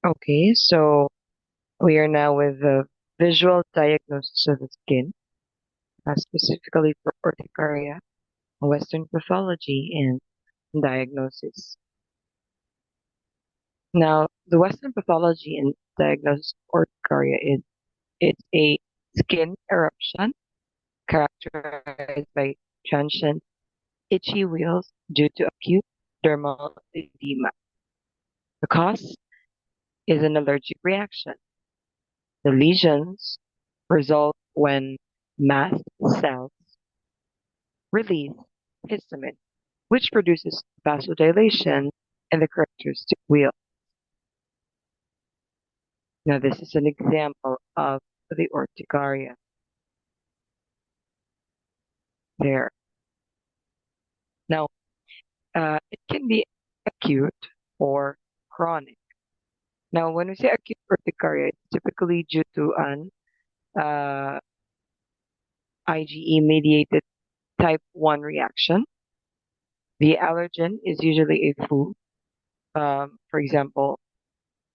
Okay, so we are now with the visual diagnosis of the skin, specifically for urticaria, Western pathology, and diagnosis. Now, the Western pathology and diagnosis of urticaria is it's a skin eruption characterized by transient itchy wheals due to acute dermal edema. The cause is an allergic reaction. The lesions result when mast cells release histamine, which produces vasodilation in the characteristic wheel. Now, this is an example of the urticaria there. Now, it can be acute or chronic. Now, when we say acute urticaria, it's typically due to an uh, IgE-mediated type 1 reaction. The allergen is usually a food, for example,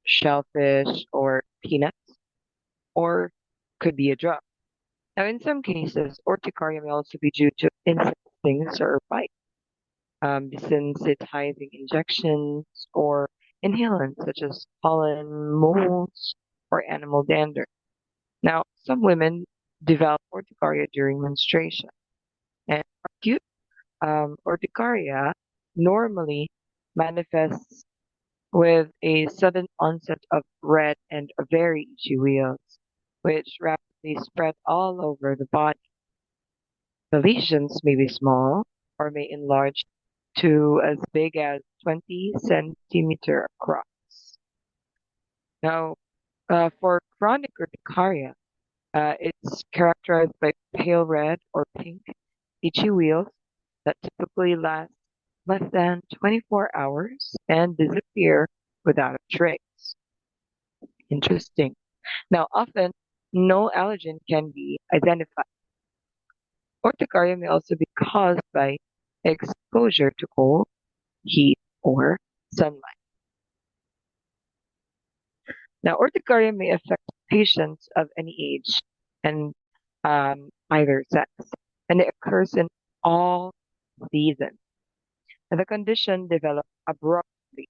shellfish or peanuts, or could be a drug. Now, in some cases, urticaria may also be due to insect stings or bites, desensitizing injections, or inhalants such as pollen, molds, or animal dander. Now, some women develop urticaria during menstruation, and acute urticaria normally manifests with a sudden onset of red and very itchy wheals, which rapidly spread all over the body. The lesions may be small or may enlarge to as big as 20 centimeter across. Now, for chronic urticaria, it's characterized by pale red or pink itchy wheals that typically last less than 24 hours and disappear without a trace. Interesting. Now, often no allergen can be identified. Urticaria may also be caused by exposure to cold, heat, or sunlight. Now, urticaria may affect patients of any age and either sex, and it occurs in all seasons. And the condition develops abruptly.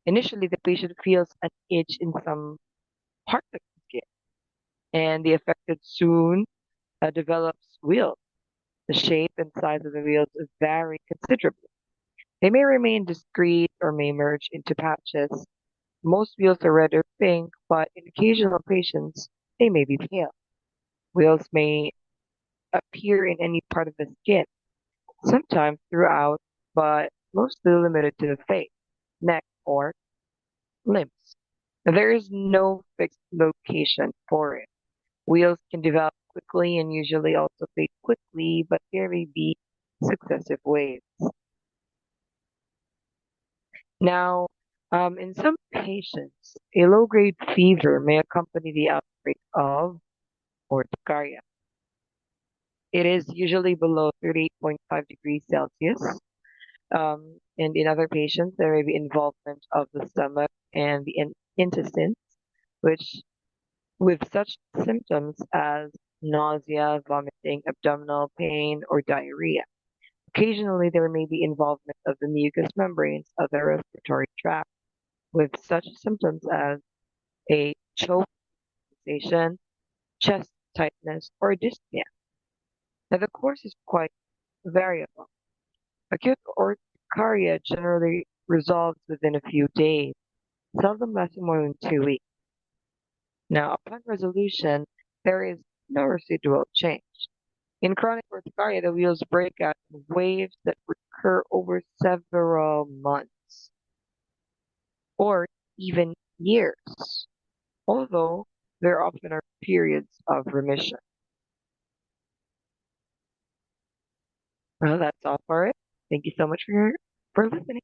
Initially, the patient feels an itch in some part of the skin, and the affected soon develops wheals. The shape and size of the wheals vary considerably. They may remain discrete or may merge into patches. Most wheals are red or pink, but in occasional patients, they may be pale. Wheals may appear in any part of the skin, sometimes throughout, but mostly limited to the face, neck, or limbs. Now, there is no fixed location for it. Wheals can develop quickly and usually also fade quickly, but there may be successive waves. Now, in some patients, a low-grade fever may accompany the outbreak of urticaria. It is usually below 38.5 degrees Celsius. And in other patients, there may be involvement of the stomach and the intestines, which with such symptoms as nausea, vomiting, abdominal pain, or diarrhea. Occasionally, there may be involvement of the mucous membranes of the respiratory tract with such symptoms as a choke sensation, chest tightness, or dyspnea. Now, the course is quite variable. Acute urticaria generally resolves within a few days, seldom lasting more than 2 weeks. Now, upon resolution, there is no residual change. In chronic urticaria, the wheals break out in waves that recur over several months or even years, although there often are periods of remission. Well, that's all for it. Thank you so much for listening.